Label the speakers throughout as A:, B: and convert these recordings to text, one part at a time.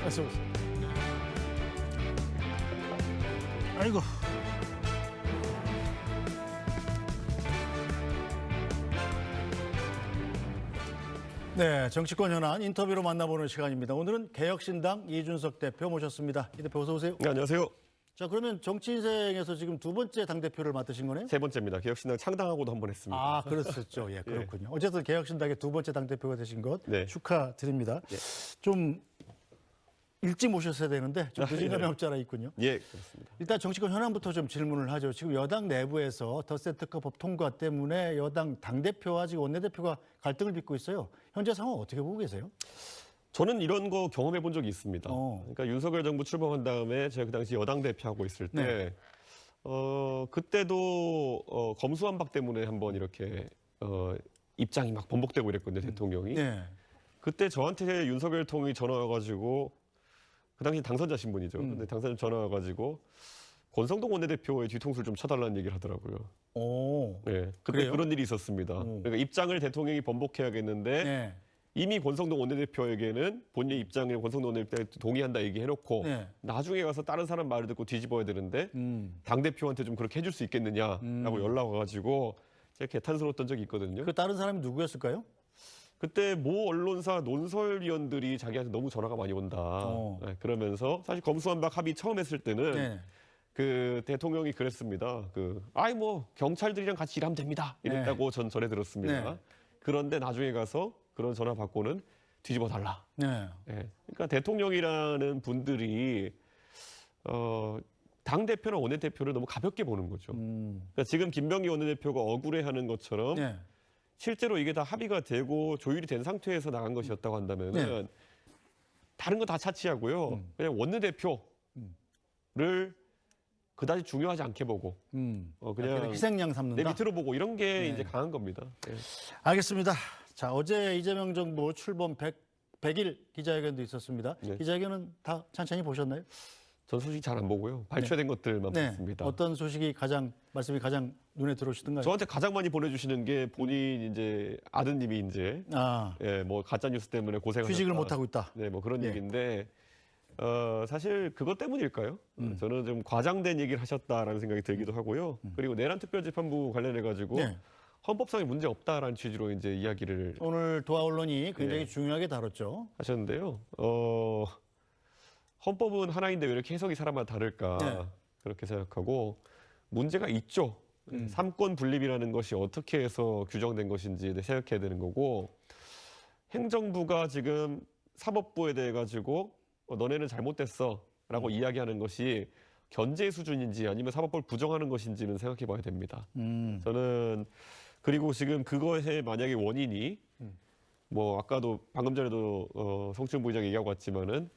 A: 어서 오세요. 아이고. 네, 정치권 현안 인터뷰로 만나보는 시간입니다. 오늘은 개혁신당 이준석 대표 모셨습니다. 이 대표 어서 오세요.
B: 네, 안녕하세요.
A: 자, 그러면 정치 인생에서 지금 두 번째 당대표를 맡으신 거네요?
B: 세 번째입니다. 개혁신당 창당하고도 한 번 했습니다.
A: 아, 그랬었죠. 예, 그렇군요. 어쨌든 개혁신당의 두 번째 당대표가 되신 것
B: 네.
A: 축하드립니다. 좀 일찍 모셨어야 되는데 좀 늦은 감이 없지 않아 있군요.
B: 예, 그렇습니다.
A: 일단 정치권 현안부터 좀 질문을 하죠. 지금 여당 내부에서 덧세트급 법 통과 때문에 여당 당대표와 지금 원내대표가 갈등을 빚고 있어요. 현재 상황 어떻게 보고 계세요?
B: 저는 이런 거 경험해 본 적이 있습니다.
A: 어.
B: 그러니까 윤석열 정부 출범한 다음에 제가 그 당시 여당 대표하고 있을 때,
A: 네.
B: 그때도 검수완박 때문에 한번 이렇게 입장이 막 번복되고 이랬거든요, 대통령이.
A: 네.
B: 그때 저한테 윤석열 통이 전화 와가지고, 그 당시 당선자 신분이죠. 근데 당선자 전화 와가지고 권성동 원내대표의 뒤통수를 좀 쳐달라는 얘기를 하더라고요.
A: 오.
B: 네, 그때
A: 그래요?
B: 그런 일이 있었습니다. 그러니까 입장을 대통령이 번복해야겠는데
A: 네.
B: 이미 권성동 원내대표에게는 본인의 입장을 권성동 원내대표 동의한다 얘기해놓고
A: 네.
B: 나중에 가서 다른 사람 말을 듣고 뒤집어야 되는데 당대표한테 좀 그렇게 해줄 수 있겠느냐라고 연락 와가지고 제가 개탄스러웠던 적이 있거든요.
A: 그 다른 사람이 누구였을까요?
B: 그때 모 언론사 논설위원들이 자기한테 너무 전화가 많이 온다. 네, 그러면서 사실 검수완박 합의 처음 했을 때는
A: 네.
B: 그 대통령이 그랬습니다. 아이 뭐 경찰들이랑 같이 일하면 됩니다. 이랬다고 전 전해 들었습니다.
A: 네.
B: 그런데 나중에 가서 그런 전화 받고는 뒤집어 달라.
A: 네.
B: 예. 그러니까 대통령이라는 분들이 당 대표나 원내 대표를 너무 가볍게 보는 거죠. 그러니까 지금 김병기 원내대표가 억울해하는 것처럼
A: 네.
B: 실제로 이게 다 합의가 되고 조율이 된 상태에서 나간 것이었다고 한다면은
A: 네.
B: 다른 거 다 차치하고요. 그냥 원내대표를 그다지 중요하지 않게 보고 그냥
A: 희생양
B: 내
A: 삼는다.
B: 밑으로 보고 이런 게 이제 강한 겁니다. 예.
A: 알겠습니다. 자, 어제 이재명 정부 출범 100일 기자회견도 있었습니다.
B: 네.
A: 기자회견은 다 찬찬히 보셨나요?
B: 전 소식 잘 안 보고요. 발표된 것들만 봤습니다.
A: 어떤 소식이 말씀이 가장 눈에 들어오시던가요?
B: 저한테 가장 많이 보내주시는 게 본인 이제 아드님이 이제 뭐 가짜 뉴스 때문에 고생하셨다.
A: 휴직을 못 하고 있다.
B: 네, 뭐 그런
A: 예.
B: 얘기인데 사실 그것 때문일까요? 저는 좀 과장된 얘기를 하셨다라는 생각이 들기도 하고요. 그리고 내란 특별재판부 관련해 가지고
A: 네.
B: 헌법상에 문제 없다라는 취지로 이제 이야기를
A: 오늘 도하 언론이 굉장히
B: 예.
A: 중요하게 다뤘죠.
B: 하셨는데요. 헌법은 하나인데 왜 이렇게 해석이 사람마다 다를까
A: 네.
B: 그렇게 생각하고 문제가 있죠. 삼권 분립이라는 것이 어떻게 해서 규정된 것인지 생각해야 되는 거고 행정부가 지금 사법부에 대해 가지고 너네는 잘못됐어라고 이야기하는 것이 견제 수준인지 아니면 사법부를 부정하는 것인지는 생각해 봐야 됩니다. 저는 그리고 지금 그것의 만약에 원인이 뭐 아까도 방금 전에도 성춘 부의장이 얘기하고 왔지만은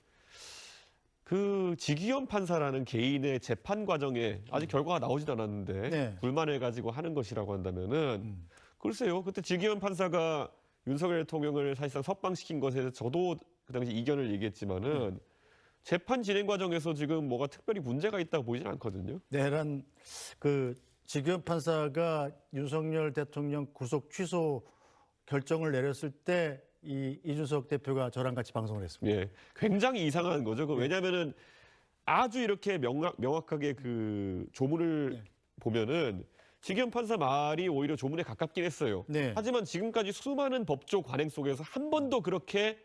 B: 그 지기현 판사라는 개인의 재판 과정에 아직 결과가 나오지도 않았는데
A: 네.
B: 불만을 가지고 하는 것이라고 한다면은 글쎄요. 그때 지기현 판사가 윤석열 대통령을 사실상 석방시킨 것에 대해서 저도 그 당시 이견을 얘기했지만은 재판 진행 과정에서 지금 뭐가 특별히 문제가 있다고 보이진 않거든요.
A: 내란 지기현 판사가 윤석열 대통령 구속 취소 결정을 내렸을 때 이준석 대표가 저랑 같이 방송을 했습니다.
B: 예, 굉장히 이상한 거죠. 왜냐하면은 아주 이렇게 명확하게 그 조문을 보면은 지기현 판사 말이 오히려 조문에 가깝긴 했어요.
A: 네.
B: 하지만 지금까지 수많은 법조 관행 속에서 한 번도 그렇게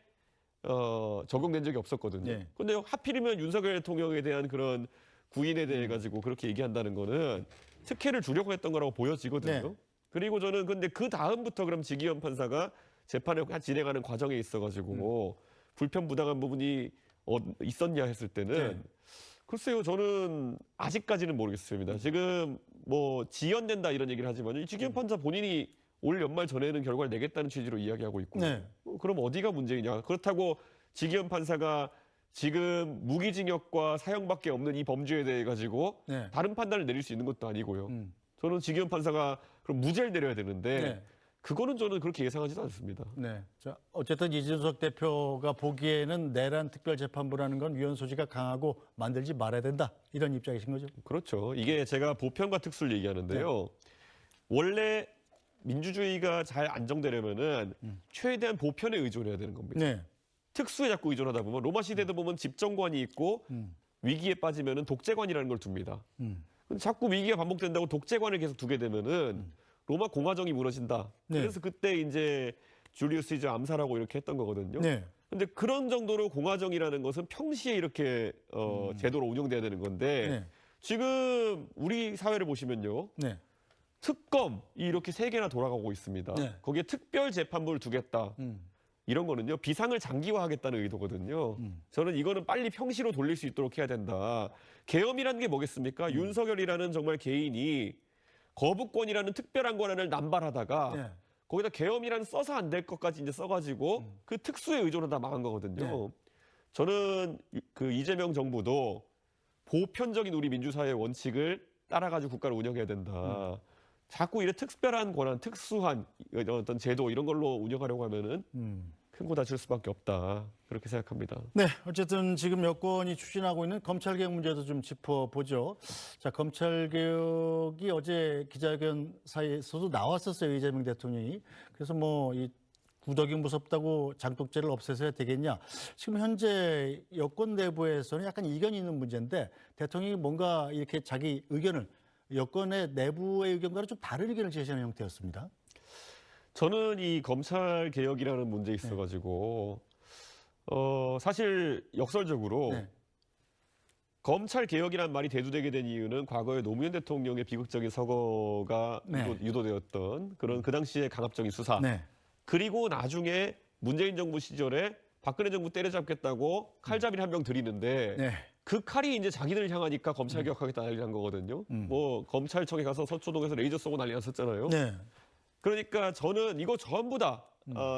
B: 적용된 적이 없었거든요.
A: 네.
B: 근데 하필이면 윤석열 대통령에 대한 그런 구인에 대해 가지고 그렇게 얘기한다는 거는 특혜를 주려고 했던 거라고 보여지거든요.
A: 네.
B: 그리고 저는 근데 그 다음부터 그럼 지기현 판사가 재판을 진행하는 과정에 있어가지고 불편부당한 부분이 있었냐 했을 때는
A: 네.
B: 글쎄요, 저는 아직까지는 모르겠습니다. 지금 뭐 지연된다 이런 얘기를 하지만 지기현 판사 본인이 올 연말 전에는 결과를 내겠다는 취지로 이야기하고 있고
A: 네.
B: 그럼 어디가 문제이냐? 그렇다고 지기현 판사가 지금 무기징역과 사형밖에 없는 이 범죄에 대해 가지고
A: 네.
B: 다른 판단을 내릴 수 있는 것도 아니고요. 저는 지기현 판사가 그럼 무죄를 내려야 되는데
A: 네.
B: 그거는 저는 그렇게 예상하지도 않습니다.
A: 네. 자, 어쨌든 이준석 대표가 보기에는 내란 특별재판부라는 건 위헌 소지가 강하고 만들지 말아야 된다. 이런 입장이신 거죠?
B: 그렇죠. 이게 제가 보편과 특수를 얘기하는데요. 원래 민주주의가 잘 안정되려면은 최대한 보편에 의존해야 되는 겁니다.
A: 네.
B: 특수에 자꾸 의존하다 보면 로마 시대도 보면 집정관이 있고 위기에 빠지면은 독재관이라는 걸 둡니다. 근데 자꾸 위기가 반복된다고 독재관을 계속 두게 되면은 로마 공화정이 무너진다.
A: 네.
B: 그래서 그때 이제 줄리우스 시저 암살하고 이렇게 했던 거거든요.
A: 네.
B: 근데 그런 정도로 공화정이라는 것은 평시에 이렇게 제도로 운영돼야 되는 건데
A: 네.
B: 지금 우리 사회를 보시면요.
A: 네.
B: 특검이 이렇게 3개나 돌아가고 있습니다.
A: 네.
B: 거기에 특별 재판부를 두겠다. 이런 거는요. 비상을 장기화하겠다는 의도거든요. 저는 이거는 빨리 평시로 돌릴 수 있도록 해야 된다. 계엄이라는 게 뭐겠습니까? 윤석열이라는 정말 개인이 거부권이라는 특별한 권한을 남발하다가
A: 네.
B: 거기다 계엄이라는 써서 안 될 것까지 이제 써가지고 그 특수에 의존하다 망한 거거든요.
A: 네.
B: 저는 그 이재명 정부도 보편적인 우리 민주사회의 원칙을 따라가지고 국가를 운영해야 된다. 자꾸 이런 특별한 권한, 특수한 어떤 제도 이런 걸로 운영하려고 하면은 큰 거 다칠 수밖에 없다. 그렇게 생각합니다.
A: 네, 어쨌든 지금 여권이 추진하고 있는 검찰개혁 문제도 좀 짚어보죠. 자, 검찰개혁이 어제 기자회견 사이에서도 나왔었어요, 이재명 대통령이. 그래서 뭐 이 구더기 무섭다고 장독제를 없애서야 되겠냐. 지금 현재 여권 내부에서는 약간 이견이 있는 문제인데 대통령이 뭔가 이렇게 자기 의견을 여권의 내부의 의견과는 좀 다른 의견을 제시하는 형태였습니다.
B: 저는 이 검찰 개혁이라는 문제에 있어가지고 사실 역설적으로
A: 네.
B: 검찰 개혁이라는 말이 대두되게 된 이유는 과거에 노무현 대통령의 비극적인 서거가
A: 네.
B: 유도되었던 그런 그 당시의 강압적인 수사.
A: 네.
B: 그리고 나중에 문재인 정부 시절에 박근혜 정부 때려잡겠다고 칼잡이를 한 명 들이는데
A: 네.
B: 그 칼이 이제 자기들을 향하니까 검찰 개혁하겠다 난리 난 거거든요. 뭐 검찰청에 가서 서초동에서 레이저 쏘고 난리 났었잖아요.
A: 네.
B: 그러니까 저는 이거 전부 다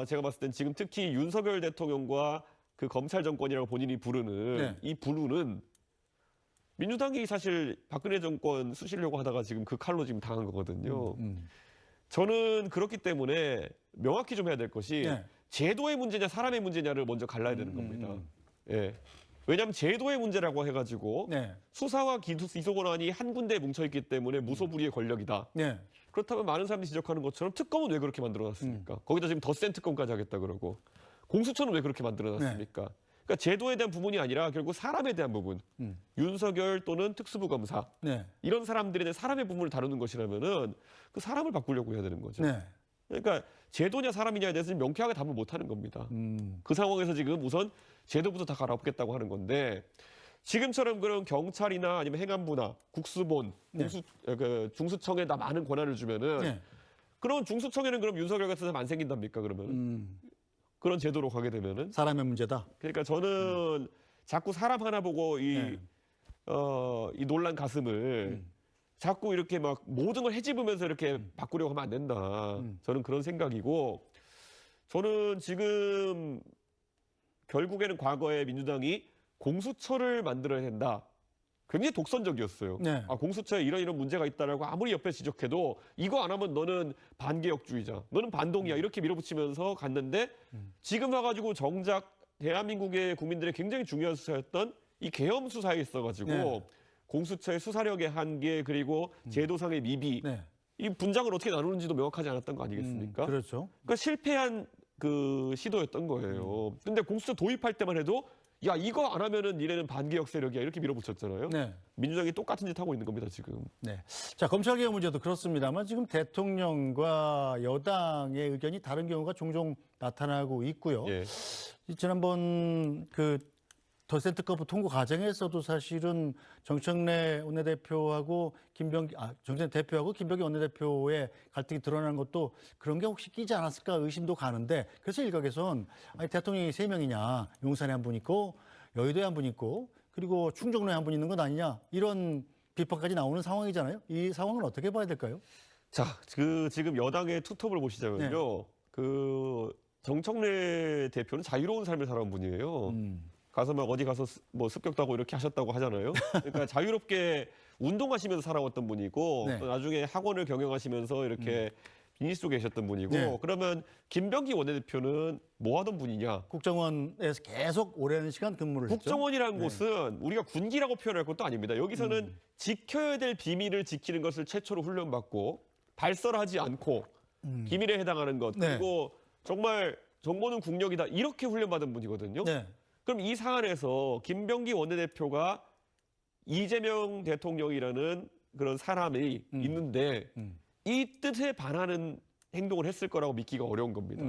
B: 제가 봤을 땐 지금 특히 윤석열 대통령과 그 검찰 정권이라고 본인이 부르는
A: 네.
B: 이 부류는 민주당이 사실 박근혜 정권 쑤시려고 하다가 지금 그 칼로 지금 당한 거거든요. 저는 그렇기 때문에 명확히 좀 해야 될 것이
A: 네.
B: 제도의 문제냐 사람의 문제냐를 먼저 갈라야 되는 겁니다. 예. 왜냐하면 제도의 문제라고 해가지고
A: 네.
B: 수사와 기소 권한이 한 군데에 뭉쳐있기 때문에 무소불위의 권력이다.
A: 네.
B: 그렇다면 많은 사람들이 지적하는 것처럼 특검은 왜 그렇게 만들어놨습니까? 거기다 지금 더 센 특검까지 하겠다 그러고 공수처는 왜 그렇게 만들어놨습니까? 그러니까 제도에 대한 부분이 아니라 결국 사람에 대한 부분. 윤석열 또는 특수부 검사
A: 네.
B: 이런 사람들에 대한 사람의 부분을 다루는 것이라면은 그 사람을 바꾸려고 해야 되는 거죠.
A: 네.
B: 그러니까 제도냐 사람이냐에 대해서 명쾌하게 답을 못 하는 겁니다. 그 상황에서 지금 우선 제도부터 다 갈아엎겠다고 하는 건데 지금처럼 그런 경찰이나 아니면 행안부나 국수본, 중수청에다 많은 권한을 주면은
A: 네.
B: 그럼 중수청에는 그럼 윤석열 같은 사람 안 생긴답니까 그러면 그런 제도로 가게 되면은
A: 사람의 문제다.
B: 그러니까 저는 자꾸 사람 하나 보고 이 논란 가슴을 자꾸 이렇게 막 모든 걸 헤집으면서 이렇게 바꾸려고 하면 안 된다. 저는 그런 생각이고 저는 지금 결국에는 과거에 민주당이 공수처를 만들어야 된다. 굉장히 독선적이었어요.
A: 네.
B: 아, 공수처에 이런 문제가 있다라고 아무리 옆에 지적해도 이거 안 하면 너는 반개혁주의자, 너는 반동이야 이렇게 밀어붙이면서 갔는데 지금 와가지고 정작 대한민국의 국민들의 굉장히 중요한 수사였던 이 계엄 수사에 있어가지고
A: 네.
B: 공수처의 수사력의 한계 그리고 제도상의 미비
A: 네.
B: 이 분장을 어떻게 나누는지도 명확하지 않았던 거 아니겠습니까?
A: 그렇죠.
B: 그러니까 실패한 그 시도였던 거예요. 근데 공수처 도입할 때만 해도 야 이거 안 하면은 니네는 반개혁 세력이야 이렇게 밀어붙였잖아요.
A: 네.
B: 민주당이 똑같은 짓 하고 있는 겁니다 지금.
A: 네. 자, 검찰개혁 문제도 그렇습니다만 지금 대통령과 여당의 의견이 다른 경우가 종종 나타나고 있고요.
B: 예.
A: 지난번 그 덜센 특검 통과 과정에서도 사실은 정청래 원내대표하고 정청래 대표하고 김병기 원내대표의 갈등이 드러난 것도 그런 게 혹시 끼지 않았을까 의심도 가는데 그래서 일각에선 아니 대통령이 3명이냐 용산에 한 분 있고 여의도에 한 분 있고 그리고 충정로에 한 분 있는 건 아니냐 이런 비판까지 나오는 상황이잖아요. 이 상황은 어떻게 봐야 될까요?
B: 자, 그 지금 여당의 투톱을 보시자면요. 그 정청래 대표는 자유로운 삶을 살아온 분이에요. 가서 막 어디 가서 뭐 습격도 이렇게 하셨다고 하잖아요. 그러니까 자유롭게 운동하시면서 살아왔던 분이고
A: 네.
B: 또 나중에 학원을 경영하시면서 이렇게 비즈니스로 계셨던 분이고
A: 네.
B: 그러면 김병기 원내대표는 뭐 하던 분이냐?
A: 국정원에서 계속 오랜 시간 근무를 했죠.
B: 국정원이라는 곳은 우리가 군기라고 표현할 것도 아닙니다. 여기서는 지켜야 될 비밀을 지키는 것을 최초로 훈련받고 발설하지 않고 비밀에 해당하는 것
A: 네.
B: 그리고 정말 정보는 국력이다 이렇게 훈련받은 분이거든요.
A: 네.
B: 그럼 이 사안에서 김병기 원내대표가 이재명 대통령이라는 그런 사람이 있는데 이 뜻에 반하는 행동을 했을 거라고 믿기가 어려운 겁니다.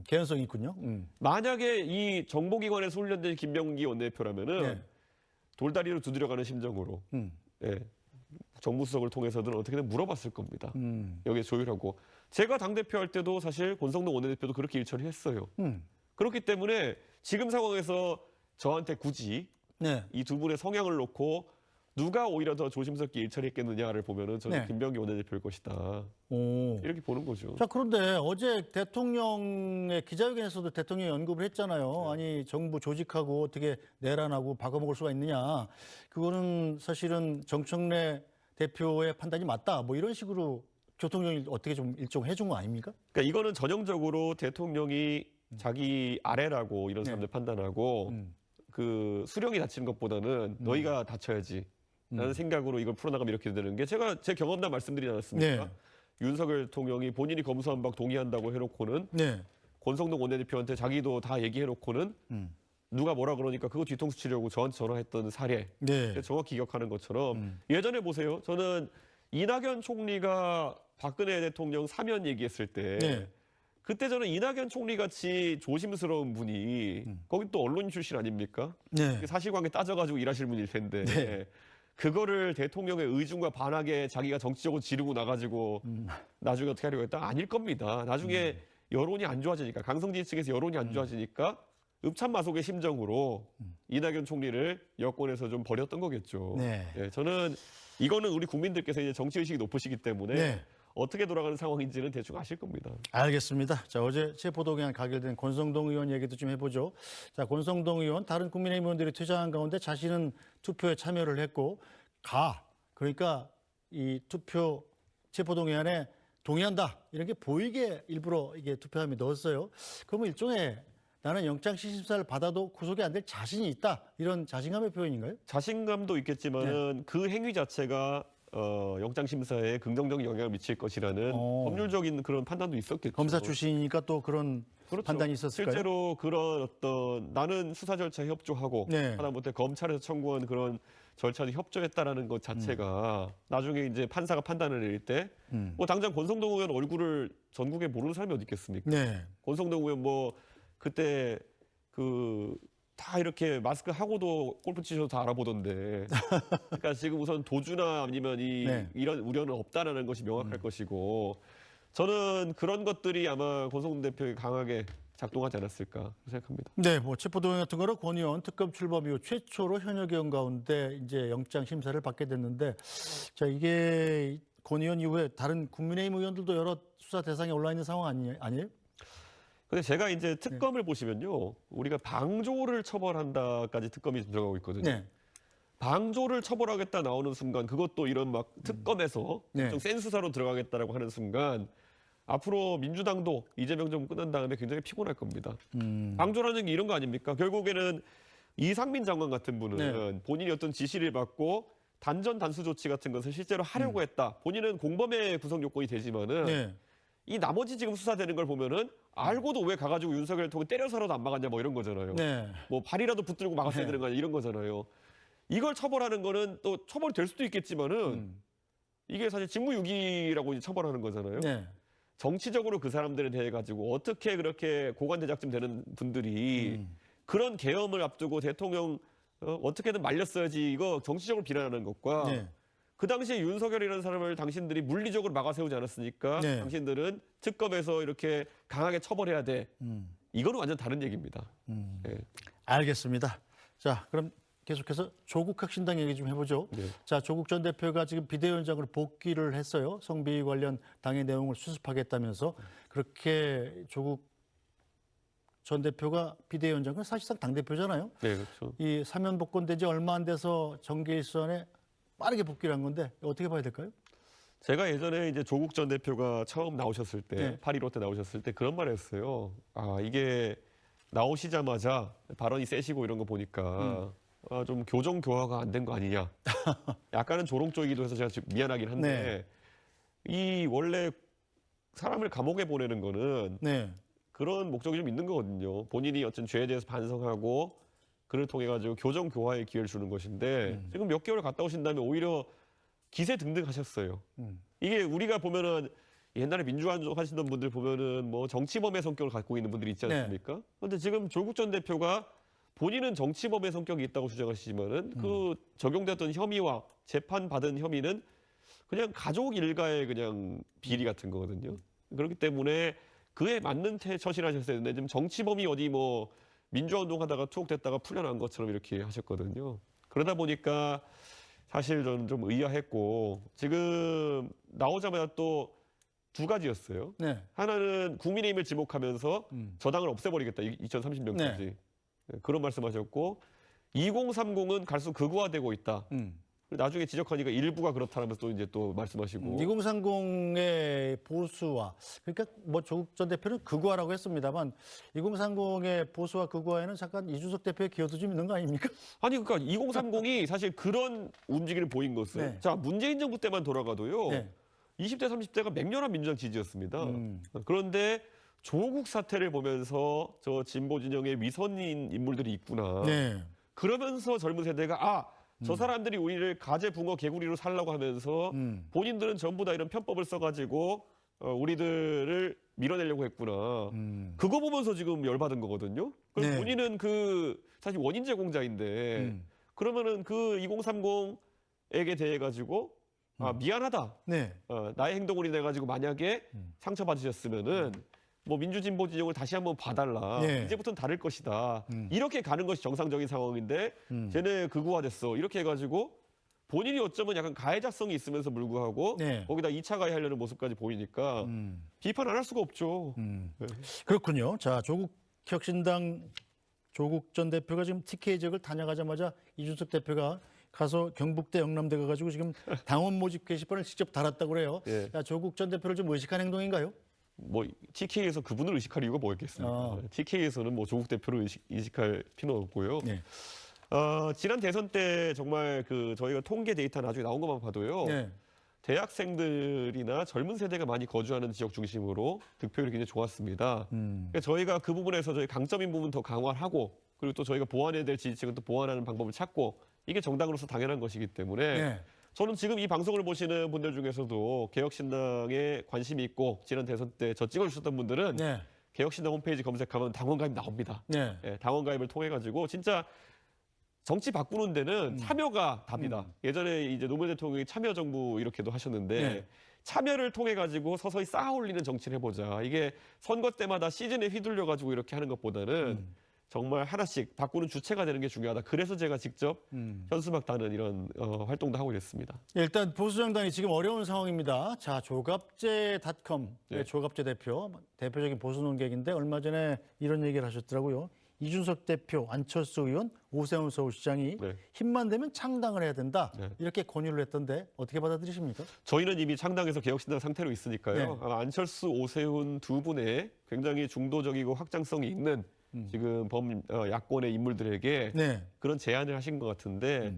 A: 개연성이 있군요.
B: 만약에 이 정보기관에서 훈련된 김병기 원내대표라면은
A: 네.
B: 돌다리로 두드려가는 심정으로 예, 정무수석을 통해서든 어떻게든 물어봤을 겁니다. 여기에 조율하고 제가 당대표 할 때도 사실 권성동 원내대표도 그렇게 일처리 했어요. 그렇기 때문에 지금 상황에서 저한테 굳이
A: 네.
B: 이 두 분의 성향을 놓고 누가 오히려 더 조심스럽게 일처리했겠느냐를 보면은 저는
A: 네.
B: 김병기 원내대표일 것이다.
A: 오.
B: 이렇게 보는 거죠.
A: 자, 그런데 어제 대통령의 기자회견에서도 대통령이 언급을 했잖아요. 아니, 정부 조직하고 어떻게 내란하고 바꿔먹을 수가 있느냐. 그거는 사실은 정청래 대표의 판단이 맞다. 뭐 이런 식으로 대통령이 어떻게 좀 일종 해준 거 아닙니까?
B: 그러니까 이거는 전형적으로 대통령이 자기 아래라고 이런 사람들 판단하고 그 수령이 다치는 것보다는 너희가 다쳐야지 라는 생각으로 이걸 풀어나가면 이렇게 되는 게 제가 제 경험담 말씀드리지 않았습니까?
A: 네.
B: 윤석열 대통령이 본인이 검수한 바 동의한다고 해놓고는
A: 네.
B: 권성동 원내대표한테 자기도 다 얘기해놓고는 누가 뭐라 그러니까 그거 뒤통수 치려고 저한테 전화했던 사례
A: 네.
B: 정확히 기억하는 것처럼 예전에 보세요. 저는 이낙연 총리가 박근혜 대통령 사면 얘기했을 때
A: 네.
B: 그때 저는 이낙연 총리 같이 조심스러운 분이 거기 또 언론 출신 아닙니까?
A: 네.
B: 사실관계 따져가지고 일하실 분일 텐데
A: 네.
B: 그거를 대통령의 의중과 반하게 자기가 정치적으로 지르고 나가지고 나중에 어떻게 하려고 했다? 아닐 겁니다. 나중에 여론이 안 좋아지니까 강성진 측에서 여론이 안 좋아지니까 읍참마속의 심정으로 이낙연 총리를 여권에서 좀 버렸던 거겠죠.
A: 네.
B: 예, 저는 이거는 우리 국민들께서 이제 정치의식이 높으시기 때문에
A: 네.
B: 어떻게 돌아가는 상황인지는 대충 아실 겁니다.
A: 알겠습니다. 자, 어제 체포동의안 가결된 권성동 의원 얘기도 좀 해보죠. 자, 권성동 의원, 다른 국민의힘 의원들이 퇴장한 가운데 자신은 투표에 참여를 했고, 그러니까 이 투표 체포동의안에 동의한다. 이런 게 보이게 일부러 이게 투표함에 넣었어요. 그러면 일종의 나는 영장실심사를 받아도 구속이 안 될 자신이 있다. 이런 자신감의 표현인가요?
B: 자신감도 있겠지만은 그 행위 자체가 영장심사에 긍정적인 영향을 미칠 것이라는 법률적인 그런 판단도 있었겠죠.
A: 검사 출신이니까 또 그런
B: 그렇죠.
A: 판단이 있었을까요?
B: 실제로 그런 어떤 나는 수사 절차에 협조하고
A: 네.
B: 하다못해 검찰에서 청구한 그런 절차에 협조했다라는 것 자체가 나중에 이제 판사가 판단을 내릴 때 뭐 당장 권성동 의원 얼굴을 전국에 모르는 사람이 어디 있겠습니까?
A: 네.
B: 권성동 의원 뭐 그때 다 이렇게 마스크 하고도 골프 치셔도 다 알아보던데. 그러니까 지금 우선 도주나 아니면
A: 네.
B: 이런 우려는 없다라는 것이 명확할 것이고 저는 그런 것들이 아마 권성동 대표에 강하게 작동하지 않았을까 생각합니다.
A: 네, 뭐 체포동의 같은 거로 권 의원 특검 출범 이후 최초로 현역 의원 가운데 이제 영장 심사를 받게 됐는데, 자, 이게 권 의원 이후에 다른 국민의힘 의원들도 여러 수사 대상에 올라 있는 상황 아니에요?
B: 근데 제가 이제 특검을 보시면요, 우리가 방조를 처벌한다까지 특검이 들어가고 있거든요.
A: 네.
B: 방조를 처벌하겠다 나오는 순간, 그것도 이런 막 특검에서
A: 네.
B: 좀 센 수사로 들어가겠다라고 하는 순간, 앞으로 민주당도 이재명 정부 끝난 다음에 굉장히 피곤할 겁니다. 방조라는 게 이런 거 아닙니까? 결국에는 이상민 장관 같은 분은
A: 네.
B: 본인이 어떤 지시를 받고 단전 단수 조치 같은 것을 실제로 하려고 했다. 본인은 공범의 구성 요건이 되지만은
A: 네.
B: 이 나머지 지금 수사되는 걸 보면은 알고도 왜 가가지고 윤석열 통해 때려서라도 안 막았냐 뭐 이런 거잖아요.
A: 네.
B: 뭐 발이라도 붙들고 막았어야
A: 네.
B: 되는 거 아니야 이런 거잖아요. 이걸 처벌하는 거는 또 처벌될 수도 있겠지만은 이게 사실 직무유기라고 이제 처벌하는 거잖아요.
A: 네.
B: 정치적으로 그 사람들에 대해 가지고 어떻게 그렇게 고관대작쯤 되는 분들이 그런 계엄을 앞두고 대통령 어떻게든 말렸어야지 이거 정치적으로 비난하는 것과
A: 네.
B: 그 당시에 윤석열이라는 사람을 당신들이 물리적으로 막아세우지 않았으니까
A: 네.
B: 당신들은 특검에서 이렇게 강하게 처벌해야 돼. 이거는 완전 다른 얘기입니다. 예.
A: 알겠습니다. 자, 그럼 계속해서 조국 혁신당 얘기 좀 해보죠.
B: 네.
A: 자, 조국 전 대표가 지금 비대위원장으로 복귀를 했어요. 성비 관련 당의 내용을 수습하겠다면서 그렇게 조국 전 대표가 비대위원장은 사실상 당 대표잖아요.
B: 네, 그렇죠.
A: 이 사면 복권된 지 얼마 안 돼서 정계일선에 빠르게 복귀를 한 건데 어떻게 봐야 될까요?
B: 제가 예전에 이제 조국 전 대표가 처음 나오셨을 때,
A: 네.
B: 8.15 때 나오셨을 때 그런 말 했어요. 아, 이게 나오시자마자 발언이 세시고 이런 거 보니까 좀 교정 교화가 안 된 거 아니냐. 약간은 조롱적이기도 해서 제가 지금 미안하긴 한데 이 원래 사람을 감옥에 보내는 거는
A: 네.
B: 그런 목적이 좀 있는 거거든요. 본인이 어떤 죄에 대해서 반성하고 그를 통해 가지고 교정 교화의 기회를 주는 것인데 지금 몇 개월 갔다 오신 다음에 오히려 기세 등등하셨어요. 이게 우리가 보면은 옛날에 민주화운동 하시던 분들 보면은 뭐 정치범의 성격을 갖고 있는 분들이 있지 않습니까? 그런데 지금 조국 전 대표가 본인은 정치범의 성격이 있다고 주장하시지만은 그 적용됐던 혐의와 재판받은 혐의는 그냥 가족 일가의 그냥 비리 같은 거거든요. 그렇기 때문에 그에 맞는 처신하셨어야 되는데 지금 정치범이 어디 뭐 민주화운동 하다가 투옥됐다가 풀려난 것처럼 이렇게 하셨거든요. 그러다 보니까 사실 저는 좀 의아했고 지금 나오자마자 또 두 가지였어요.
A: 네.
B: 하나는 국민의힘을 지목하면서 저당을 없애버리겠다. 2030년까지.
A: 네.
B: 그런 말씀하셨고 2030은 갈수록 극우화되고 있다. 나중에 지적하니까 일부가 그렇다면서 또 이제 또 말씀하시고
A: 2030의 보수화, 그러니까 뭐 조국 전 대표는 극우화라고 했습니다만 2030의 보수화 극우화에는 잠깐 이준석 대표의 기여도 좀 있는 거 아닙니까?
B: 아니 그러니까 2030이 사실 그런 움직임을 보인 것은
A: 네.
B: 자 문재인 정부 때만 돌아가도요.
A: 네.
B: 20대 30대가 맹렬한 민주당 지지였습니다. 그런데 조국 사태를 보면서 저 진보 진영의 위선인 인물들이 있구나.
A: 네.
B: 그러면서 젊은 세대가 저 사람들이 우리를 가재 붕어 개구리로 살라고 하면서 본인들은 전부 다 이런 편법을 써가지고 우리들을 밀어내려고 했구나. 그거 보면서 지금 열받은 거거든요. 그럼
A: 네.
B: 본인은 그 사실 원인 제공자인데 그러면은 그 2030에게 대해 가지고 미안하다.
A: 네.
B: 나의 행동으로 인해 가지고 만약에 상처받으셨으면은 뭐 민주진보 진영을 다시 한번 봐달라.
A: 네.
B: 이제부터는 다를 것이다. 이렇게 가는 것이 정상적인 상황인데 쟤네 극우화됐어. 이렇게 해가지고 본인이 어쩌면 약간 가해자성이 있으면서 불구하고
A: 네.
B: 거기다 2차 가해하려는 모습까지 보이니까 비판 안 할 수가 없죠. 네.
A: 그렇군요. 자, 조국 혁신당 조국 전 대표가 지금 TK 지역을 다녀가자마자 이준석 대표가 가서 경북대 영남대 가가지고 지금 당원 모집 게시판을 직접 달았다고 그래요.
B: 예.
A: 자, 조국 전 대표를 좀 의식한 행동인가요?
B: 뭐 TK에서 그분을 의식할 이유가 뭐였겠습니까? TK에서는 뭐 조국 대표를 의식할 필요는 없고요.
A: 네.
B: 지난 대선 때 정말 그 저희가 통계 데이터 나중에 나온 것만 봐도요.
A: 네.
B: 대학생들이나 젊은 세대가 많이 거주하는 지역 중심으로 득표율이 굉장히 좋았습니다. 그러니까 저희가 그 부분에서 저희 강점인 부분 더 강화하고 그리고 또 저희가 보완해야 될 지지층은 또 보완하는 방법을 찾고 이게 정당으로서 당연한 것이기 때문에
A: 네.
B: 저는 지금 이 방송을 보시는 분들 중에서도 개혁신당에 관심이 있고 지난 대선 때 저 찍어주셨던 분들은
A: 네.
B: 개혁신당 홈페이지 검색하면 당원가입 나옵니다.
A: 네.
B: 예, 당원가입을 통해 가지고 진짜 정치 바꾸는 데는 참여가 답이다. 예전에 이제 노무현 대통령이 참여정부 이렇게도 하셨는데
A: 네.
B: 참여를 통해 가지고 서서히 쌓아 올리는 정치를 해보자. 이게 선거 때마다 시즌에 휘둘려 가지고 이렇게 하는 것보다는 정말 하나씩 바꾸는 주체가 되는 게 중요하다. 그래서 제가 직접 현수막 다는 이런 활동도 하고 있습니다.
A: 일단 보수정당이 지금 어려운 상황입니다. 자, 조갑제닷컴
B: 네.
A: 조갑제 대표적인 보수 논객인데 얼마 전에 이런 얘기를 하셨더라고요. 이준석 대표, 안철수 의원, 오세훈 서울시장이
B: 네.
A: 힘만 되면 창당을 해야 된다.
B: 네.
A: 이렇게 권유를 했던데 어떻게 받아들이십니까?
B: 저희는 이미 창당에서 개혁신당 상태로 있으니까요.
A: 네.
B: 아마 안철수, 오세훈 두 분의 굉장히 중도적이고 확장성이 있는 지금 야권의 인물들에게
A: 네.
B: 그런 제안을 하신 것 같은데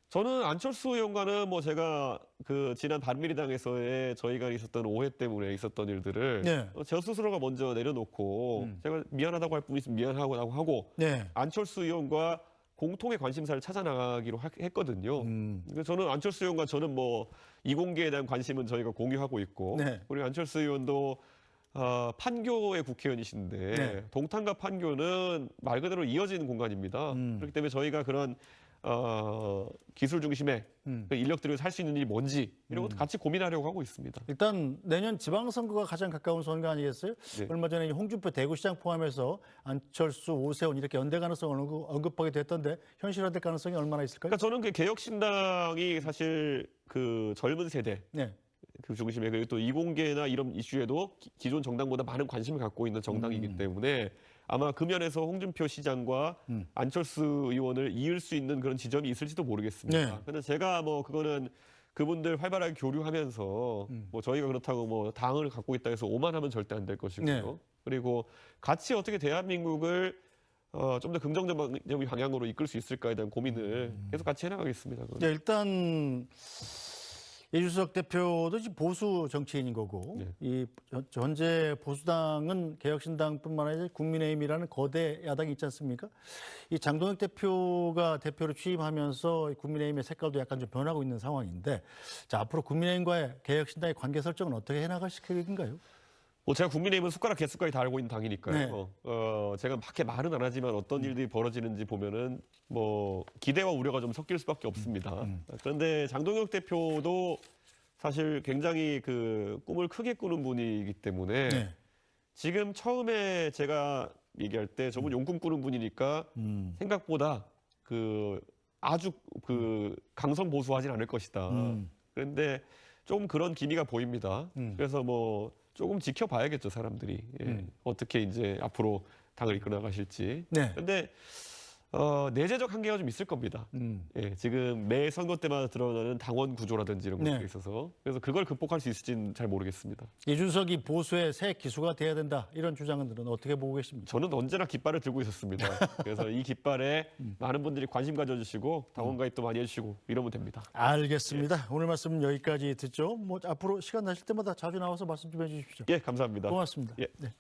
B: 저는 안철수 의원과는 뭐 제가 그 지난 바른미래당에서의 저희가 있었던 오해 때문에 있었던 일들을
A: 네.
B: 저 스스로가 먼저 내려놓고 제가 미안하다고 할 뿐 있으면 미안하고 하고
A: 네.
B: 안철수 의원과 공통의 관심사를 찾아 나가기로 했거든요. 그래서 저는 안철수 의원과 저는 뭐 이공계에 대한 관심은 저희가 공유하고 있고
A: 네.
B: 그리고 안철수 의원도 판교의 국회의원이신데
A: 네.
B: 동탄과 판교는 말 그대로 이어지는 공간입니다. 그렇기 때문에 저희가 그런 기술 중심의 그 인력들을 살 수 있는 일이 뭔지 이런 것도 같이 고민하려고 하고 있습니다.
A: 일단 내년 지방선거가 가장 가까운 선거 아니겠어요?
B: 네.
A: 얼마 전에 홍준표 대구시장 포함해서 안철수, 오세훈 이렇게 연대 가능성을 언급하기도 했던데 현실화될 가능성이 얼마나 있을까요?
B: 그러니까 저는 그 개혁신당이 사실 그 젊은 세대
A: 네.
B: 그 중심에 그리고 또 이공계나 이런 이슈에도 기존 정당보다 많은 관심을 갖고 있는 정당이기 때문에 아마 그 면에서 홍준표 시장과 안철수 의원을 이을 수 있는 그런 지점이 있을지도 모르겠습니다.
A: 네.
B: 근데 제가 뭐 그거는 그분들 활발하게 교류하면서 뭐 저희가 그렇다고 뭐 당을 갖고 있다 해서 오만하면 절대 안 될 것이고요.
A: 네.
B: 그리고 같이 어떻게 대한민국을 좀 더 긍정적인 방향으로 이끌 수 있을까에 대한 고민을 계속 같이 해나가겠습니다. 그건.
A: 네, 일단 이준석 대표도 지금 보수 정치인인 거고
B: 네.
A: 이 현재 보수당은 개혁신당뿐만 아니라 국민의힘이라는 거대 야당이 있지 않습니까? 이 장동혁 대표가 대표로 취임하면서 국민의힘의 색깔도 약간 좀 변하고 있는 상황인데, 자 앞으로 국민의힘과의 개혁신당의 관계 설정은 어떻게 해나가실 계획인가요?
B: 뭐 제가 국민의힘은 숟가락 개수까지 다 알고 있는 당이니까요.
A: 네.
B: 제가 밖에 말은 안 하지만 어떤 일들이 벌어지는지 보면은 뭐 기대와 우려가 좀 섞일 수밖에 없습니다. 그런데 장동혁 대표도 사실 굉장히 그 꿈을 크게 꾸는 분이기 때문에
A: 네.
B: 지금 처음에 제가 얘기할 때 저분 용꿈 꾸는 분이니까 생각보다 그 아주 그 강성 보수하진 않을 것이다. 그런데 좀 그런 기미가 보입니다. 그래서 뭐 조금 지켜봐야겠죠, 사람들이. 예. 어떻게 이제 앞으로 당을 이끌어 나가실지.
A: 네.
B: 그런데 내재적 한계가 좀 있을 겁니다. 예, 지금 매 선거 때마다 드러나는 당원 구조라든지 이런 것들이
A: 네.
B: 있어서 그래서 그걸 극복할 수 있을지는 잘 모르겠습니다.
A: 이준석이 보수의 새 기수가 돼야 된다 이런 주장들은 어떻게 보고 계십니까?
B: 저는 언제나 깃발을 들고 있었습니다. 그래서 이 깃발에 많은 분들이 관심 가져주시고 당원 가입도 많이 해주시고 이러면 됩니다.
A: 알겠습니다. 오늘 말씀 여기까지 듣죠. 뭐 앞으로 시간 나실 때마다 자주 나와서 말씀 좀 해주십시오.
B: 예, 감사합니다.
A: 고맙습니다.
B: 예.
A: 네.